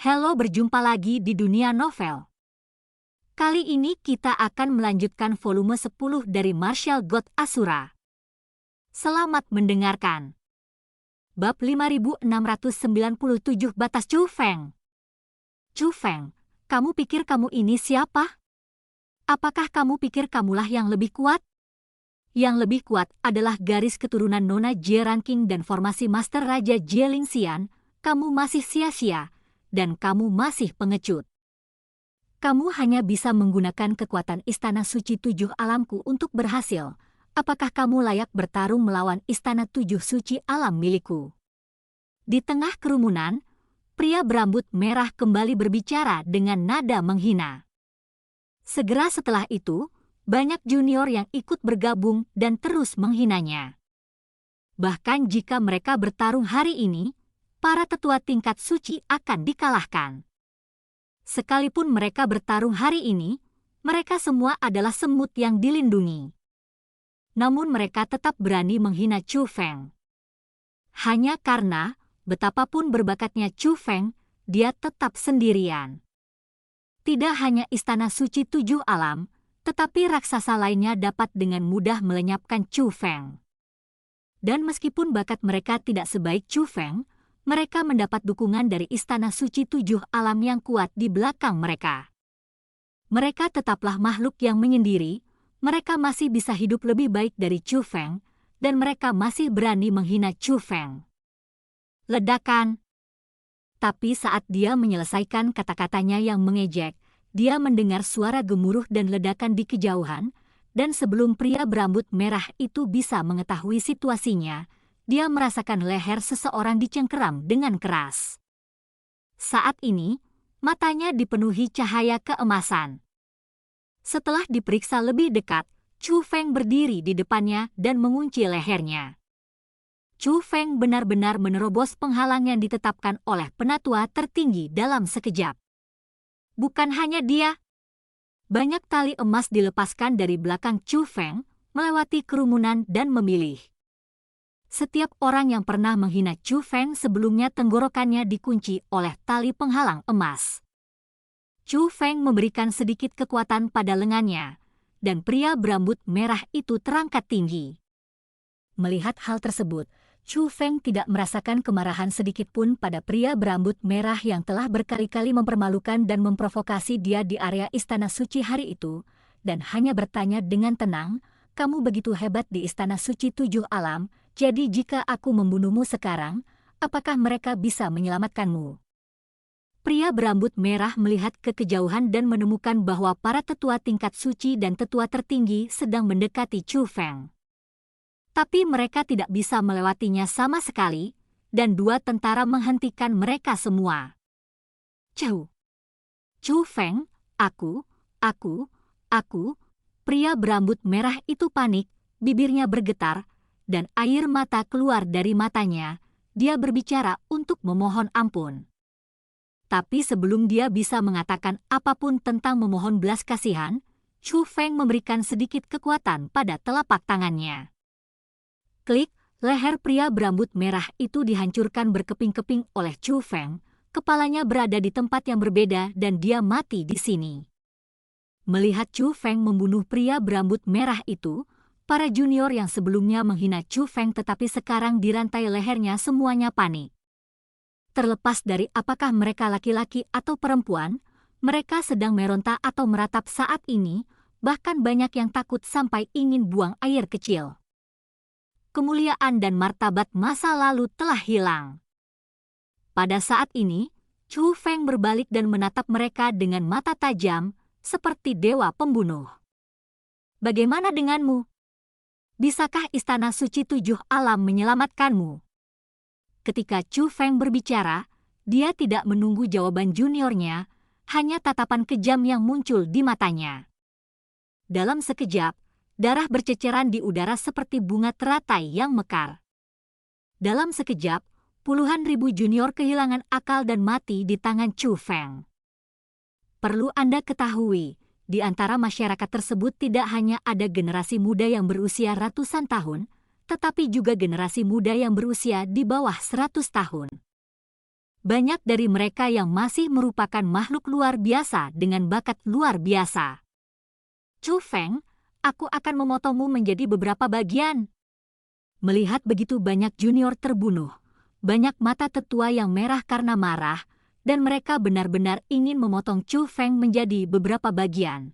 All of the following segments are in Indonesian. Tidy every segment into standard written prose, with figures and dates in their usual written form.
Halo, berjumpa lagi di dunia novel. Kali ini kita akan melanjutkan volume 10 dari Martial God Asura. Selamat mendengarkan. Bab 5697 Batas Chu Feng. Chu Feng, kamu pikir kamu ini siapa? Apakah kamu pikir kamulah yang lebih kuat? Yang lebih kuat adalah garis keturunan Nona Jie Ranking dan formasi Master Raja Jie Lingxian. Kamu masih sia-sia, dan kamu masih pengecut. Kamu hanya bisa menggunakan kekuatan Istana Suci Tujuh Alamku untuk berhasil. Apakah kamu layak bertarung melawan Istana Tujuh Suci Alam milikku? Di tengah kerumunan, pria berambut merah kembali berbicara dengan nada menghina. Segera setelah itu, banyak junior yang ikut bergabung dan terus menghinanya. Bahkan jika mereka bertarung hari ini, para tetua tingkat suci akan dikalahkan. Sekalipun mereka bertarung hari ini, mereka semua adalah semut yang dilindungi. Namun mereka tetap berani menghina Chu Feng. Hanya karena, betapapun berbakatnya Chu Feng, dia tetap sendirian. Tidak hanya Istana Suci Tujuh Alam, tetapi raksasa lainnya dapat dengan mudah melenyapkan Chu Feng. Dan meskipun bakat mereka tidak sebaik Chu Feng, mereka mendapat dukungan dari Istana Suci Tujuh Alam yang kuat di belakang mereka. Mereka tetaplah makhluk yang menyendiri, mereka masih bisa hidup lebih baik dari Chu Feng, dan mereka masih berani menghina Chu Feng. Ledakan. Tapi saat dia menyelesaikan kata-katanya yang mengejek, dia mendengar suara gemuruh dan ledakan di kejauhan, dan sebelum pria berambut merah itu bisa mengetahui situasinya, dia merasakan leher seseorang dicengkeram dengan keras. Saat ini, matanya dipenuhi cahaya keemasan. Setelah diperiksa lebih dekat, Chu Feng berdiri di depannya dan mengunci lehernya. Chu Feng benar-benar menerobos penghalang yang ditetapkan oleh penatua tertinggi dalam sekejap. Bukan hanya dia. Banyak tali emas dilepaskan dari belakang Chu Feng, melewati kerumunan dan memilih. Setiap orang yang pernah menghina Chu Feng sebelumnya tenggorokannya dikunci oleh tali penghalang emas. Chu Feng memberikan sedikit kekuatan pada lengannya, dan pria berambut merah itu terangkat tinggi. Melihat hal tersebut, Chu Feng tidak merasakan kemarahan sedikitpun pada pria berambut merah yang telah berkali-kali mempermalukan dan memprovokasi dia di area Istana Suci hari itu, dan hanya bertanya dengan tenang, "Kamu begitu hebat di Istana Suci Tujuh Alam, jadi jika aku membunuhmu sekarang, apakah mereka bisa menyelamatkanmu?" Pria berambut merah melihat ke kejauhan dan menemukan bahwa para tetua tingkat suci dan tetua tertinggi sedang mendekati Chu Feng. Tapi mereka tidak bisa melewatinya sama sekali, dan dua tentara menghentikan mereka semua. Chu Feng, aku, pria berambut merah itu panik, bibirnya bergetar, dan air mata keluar dari matanya. Dia berbicara untuk memohon ampun. Tapi sebelum dia bisa mengatakan apapun tentang memohon belas kasihan, Chu Feng memberikan sedikit kekuatan pada telapak tangannya. Klik, leher pria berambut merah itu dihancurkan berkeping-keping oleh Chu Feng, kepalanya berada di tempat yang berbeda dan dia mati di sini. Melihat Chu Feng membunuh pria berambut merah itu, para junior yang sebelumnya menghina Chu Feng tetapi sekarang dirantai lehernya semuanya panik. Terlepas dari apakah mereka laki-laki atau perempuan, mereka sedang meronta atau meratap saat ini, bahkan banyak yang takut sampai ingin buang air kecil. Kemuliaan dan martabat masa lalu telah hilang. Pada saat ini, Chu Feng berbalik dan menatap mereka dengan mata tajam, seperti dewa pembunuh. "Bagaimana denganmu? Bisakah Istana Suci Tujuh Alam menyelamatkanmu?" Ketika Chu Feng berbicara, dia tidak menunggu jawaban juniornya, hanya tatapan kejam yang muncul di matanya. Dalam sekejap, darah berceceran di udara seperti bunga teratai yang mekar. Dalam sekejap, puluhan ribu junior kehilangan akal dan mati di tangan Chu Feng. Perlu Anda ketahui, di antara masyarakat tersebut tidak hanya ada generasi muda yang berusia ratusan tahun, tetapi juga generasi muda yang berusia di bawah 100 tahun. Banyak dari mereka yang masih merupakan makhluk luar biasa dengan bakat luar biasa. Chu Feng, aku akan memotongmu menjadi beberapa bagian. Melihat begitu banyak junior terbunuh, banyak mata tetua yang merah karena marah, dan mereka benar-benar ingin memotong Chu Feng menjadi beberapa bagian.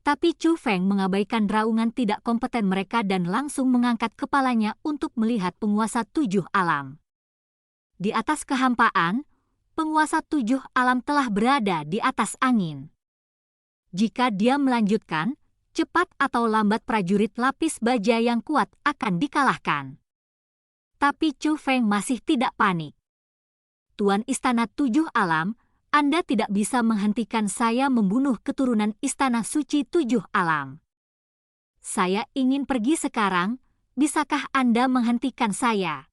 Tapi Chu Feng mengabaikan raungan tidak kompeten mereka dan langsung mengangkat kepalanya untuk melihat penguasa 7 alam. Di atas kehampaan, penguasa 7 alam telah berada di atas angin. Jika dia melanjutkan, cepat atau lambat prajurit lapis baja yang kuat akan dikalahkan. Tapi Chu Feng masih tidak panik. Tuan Istana 7 alam, Anda tidak bisa menghentikan saya membunuh keturunan Istana Suci 7 alam. Saya ingin pergi sekarang, bisakah Anda menghentikan saya?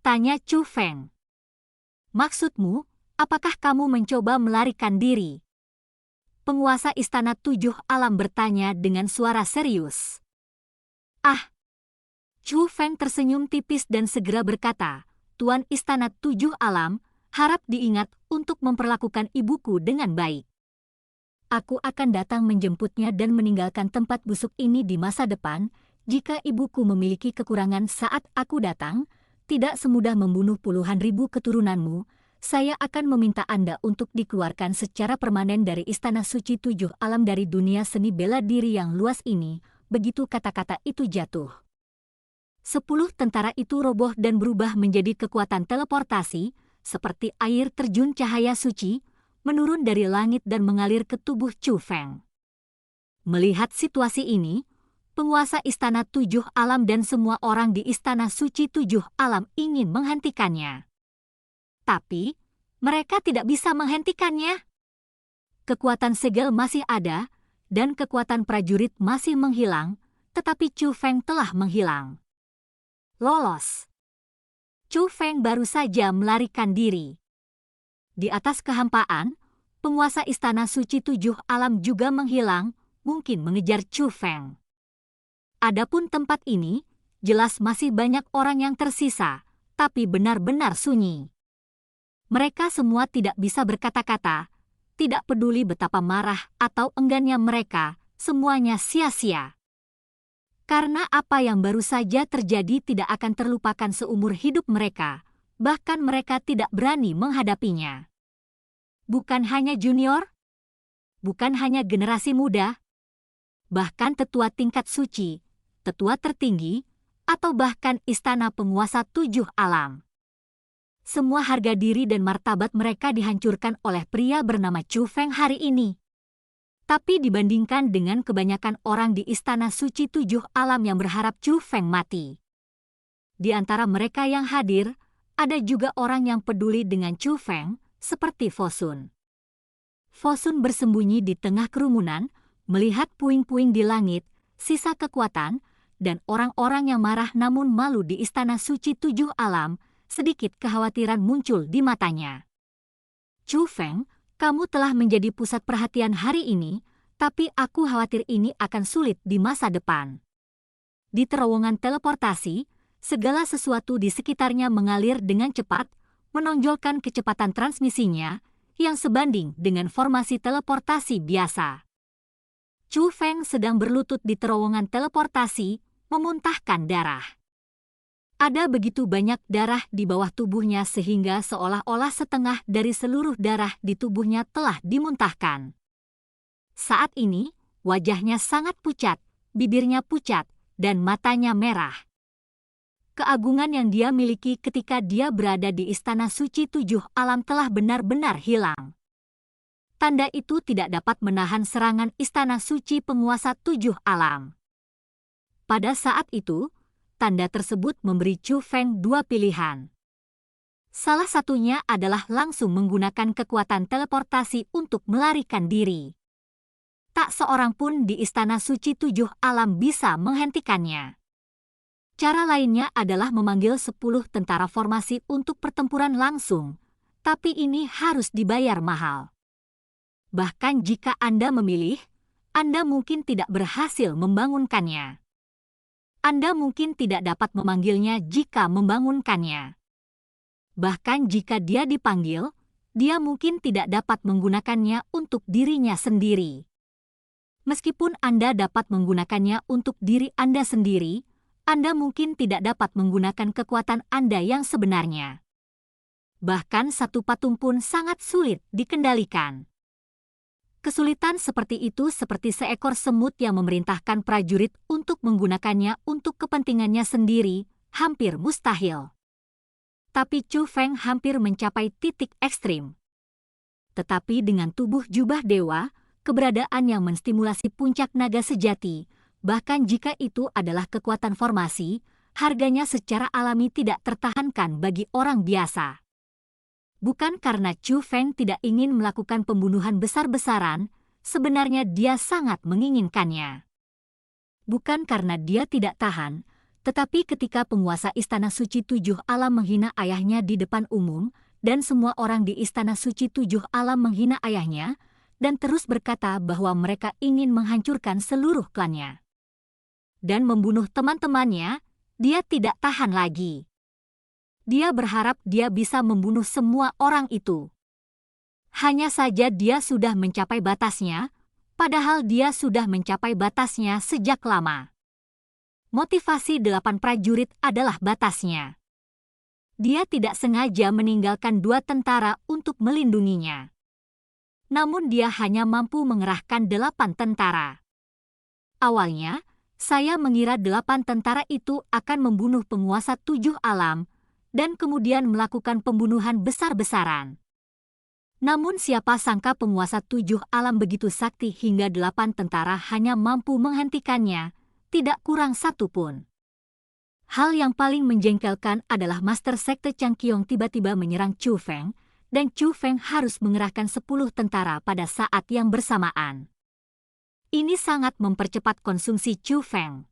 Tanya Chu Feng. Maksudmu, apakah kamu mencoba melarikan diri? Penguasa Istana 7 alam bertanya dengan suara serius. Ah! Chu Feng tersenyum tipis dan segera berkata, Tuan Istana 7 alam, harap diingat untuk memperlakukan ibuku dengan baik. Aku akan datang menjemputnya dan meninggalkan tempat busuk ini di masa depan. Jika ibuku memiliki kekurangan saat aku datang, tidak semudah membunuh puluhan ribu keturunanmu, saya akan meminta Anda untuk dikeluarkan secara permanen dari Istana Suci 7 alam dari dunia seni bela diri yang luas ini. Begitu kata-kata itu jatuh, 10 tentara itu roboh dan berubah menjadi kekuatan teleportasi, seperti air terjun cahaya suci, menurun dari langit dan mengalir ke tubuh Chu Feng. Melihat situasi ini, penguasa Istana 7 alam dan semua orang di Istana Suci 7 alam ingin menghentikannya. Tapi, mereka tidak bisa menghentikannya. Kekuatan segel masih ada, dan kekuatan prajurit masih menghilang, tetapi Chu Feng telah menghilang. Lolos. Chu Feng baru saja melarikan diri. Di atas kehampaan, penguasa Istana Suci 7 alam juga menghilang, mungkin mengejar Chu Feng. Adapun tempat ini, jelas masih banyak orang yang tersisa, tapi benar-benar sunyi. Mereka semua tidak bisa berkata-kata, tidak peduli betapa marah atau enggannya mereka, semuanya sia-sia. Karena apa yang baru saja terjadi tidak akan terlupakan seumur hidup mereka, bahkan mereka tidak berani menghadapinya. Bukan hanya junior, bukan hanya generasi muda, bahkan tetua tingkat suci, tetua tertinggi, atau bahkan istana penguasa 7 alam. Semua harga diri dan martabat mereka dihancurkan oleh pria bernama Chu Feng hari ini. Tapi dibandingkan dengan kebanyakan orang di Istana Suci 7 alam yang berharap Chu Feng mati, di antara mereka yang hadir, ada juga orang yang peduli dengan Chu Feng, seperti Fosun. Fosun bersembunyi di tengah kerumunan, melihat puing-puing di langit, sisa kekuatan, dan orang-orang yang marah namun malu di Istana Suci 7 alam, sedikit kekhawatiran muncul di matanya. Chu Feng, kamu telah menjadi pusat perhatian hari ini, tapi aku khawatir ini akan sulit di masa depan. Di terowongan teleportasi, segala sesuatu di sekitarnya mengalir dengan cepat, menonjolkan kecepatan transmisinya, yang sebanding dengan formasi teleportasi biasa. Chu Feng sedang berlutut di terowongan teleportasi, memuntahkan darah. Ada begitu banyak darah di bawah tubuhnya sehingga seolah-olah setengah dari seluruh darah di tubuhnya telah dimuntahkan. Saat ini, wajahnya sangat pucat, bibirnya pucat, dan matanya merah. Keagungan yang dia miliki ketika dia berada di Istana Suci 7 alam telah benar-benar hilang. Tanda itu tidak dapat menahan serangan Istana Suci penguasa 7 alam. Pada saat itu, tanda tersebut memberi Chu Feng dua pilihan. Salah satunya adalah langsung menggunakan kekuatan teleportasi untuk melarikan diri. Tak seorang pun di Istana Suci 7 alam bisa menghentikannya. Cara lainnya adalah memanggil 10 tentara formasi untuk pertempuran langsung, tapi ini harus dibayar mahal. Bahkan jika Anda memilih, Anda mungkin tidak berhasil membangunkannya. Anda mungkin tidak dapat memanggilnya jika membangunkannya. Bahkan jika dia dipanggil, dia mungkin tidak dapat menggunakannya untuk dirinya sendiri. Meskipun Anda dapat menggunakannya untuk diri Anda sendiri, Anda mungkin tidak dapat menggunakan kekuatan Anda yang sebenarnya. Bahkan satu patung pun sangat sulit dikendalikan. Kesulitan seperti itu seperti seekor semut yang memerintahkan prajurit untuk menggunakannya untuk kepentingannya sendiri, hampir mustahil. Tapi Chu Feng hampir mencapai titik ekstrim. Tetapi dengan tubuh jubah dewa, keberadaan yang menstimulasi puncak naga sejati, bahkan jika itu adalah kekuatan formasi, harganya secara alami tidak tertahankan bagi orang biasa. Bukan karena Chu Feng tidak ingin melakukan pembunuhan besar-besaran, sebenarnya dia sangat menginginkannya. Bukan karena dia tidak tahan, tetapi ketika penguasa Istana Suci Tujuh Alam menghina ayahnya di depan umum, dan semua orang di Istana Suci Tujuh Alam menghina ayahnya, dan terus berkata bahwa mereka ingin menghancurkan seluruh klannya dan membunuh teman-temannya, dia tidak tahan lagi. Dia berharap dia bisa membunuh semua orang itu. Hanya saja dia sudah mencapai batasnya, padahal dia sudah mencapai batasnya sejak lama. Motivasi 8 prajurit adalah batasnya. Dia tidak sengaja meninggalkan 2 tentara untuk melindunginya. Namun dia hanya mampu mengerahkan 8 tentara. Awalnya, saya mengira 8 tentara itu akan membunuh penguasa 7 alam, dan kemudian melakukan pembunuhan besar-besaran. Namun siapa sangka penguasa 7 alam begitu sakti hingga 8 tentara hanya mampu menghentikannya, tidak kurang satu pun. Hal yang paling menjengkelkan adalah Master Sekte Changqiong tiba-tiba menyerang Chu Feng, dan Chu Feng harus mengerahkan 10 tentara pada saat yang bersamaan. Ini sangat mempercepat konsumsi Chu Feng.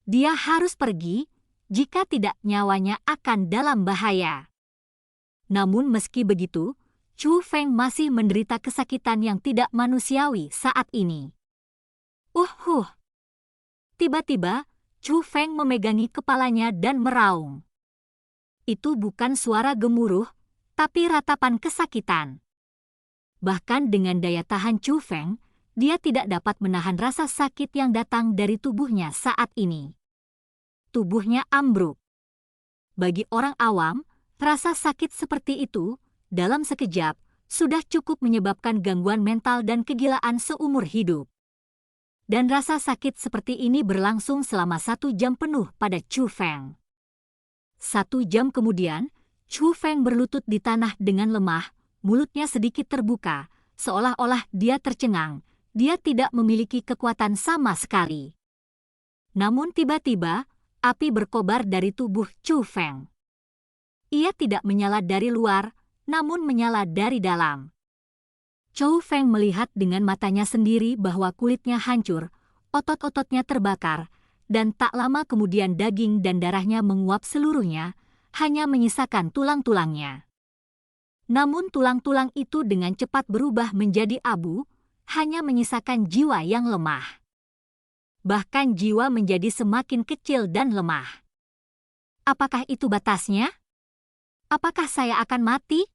Dia harus pergi, jika tidak nyawanya akan dalam bahaya. Namun meski begitu, Chu Feng masih menderita kesakitan yang tidak manusiawi saat ini. Tiba-tiba, Chu Feng memegangi kepalanya dan meraung. Itu bukan suara gemuruh, tapi ratapan kesakitan. Bahkan dengan daya tahan Chu Feng, dia tidak dapat menahan rasa sakit yang datang dari tubuhnya saat ini. Tubuhnya ambruk. Bagi orang awam, rasa sakit seperti itu, dalam sekejap, sudah cukup menyebabkan gangguan mental dan kegilaan seumur hidup. Dan rasa sakit seperti ini berlangsung selama 1 jam penuh pada Chu Feng. 1 jam kemudian, Chu Feng berlutut di tanah dengan lemah, mulutnya sedikit terbuka, seolah-olah dia tercengang, dia tidak memiliki kekuatan sama sekali. Namun tiba-tiba, api berkobar dari tubuh Chu Feng. Ia tidak menyala dari luar, namun menyala dari dalam. Chu Feng melihat dengan matanya sendiri bahwa kulitnya hancur, otot-ototnya terbakar, dan tak lama kemudian daging dan darahnya menguap seluruhnya, hanya menyisakan tulang-tulangnya. Namun tulang-tulang itu dengan cepat berubah menjadi abu, hanya menyisakan jiwa yang lemah. Bahkan jiwa menjadi semakin kecil dan lemah. Apakah itu batasnya? Apakah saya akan mati?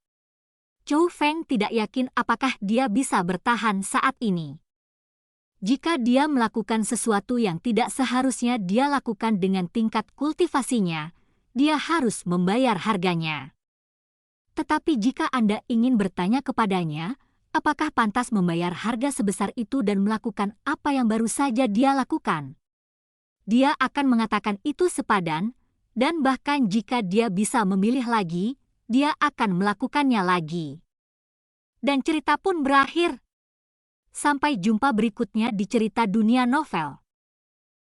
Chu Feng tidak yakin apakah dia bisa bertahan saat ini. Jika dia melakukan sesuatu yang tidak seharusnya dia lakukan dengan tingkat kultivasinya, dia harus membayar harganya. Tetapi jika Anda ingin bertanya kepadanya, apakah pantas membayar harga sebesar itu dan melakukan apa yang baru saja dia lakukan? Dia akan mengatakan itu sepadan, dan bahkan jika dia bisa memilih lagi, dia akan melakukannya lagi. Dan cerita pun berakhir. Sampai jumpa berikutnya di cerita dunia novel.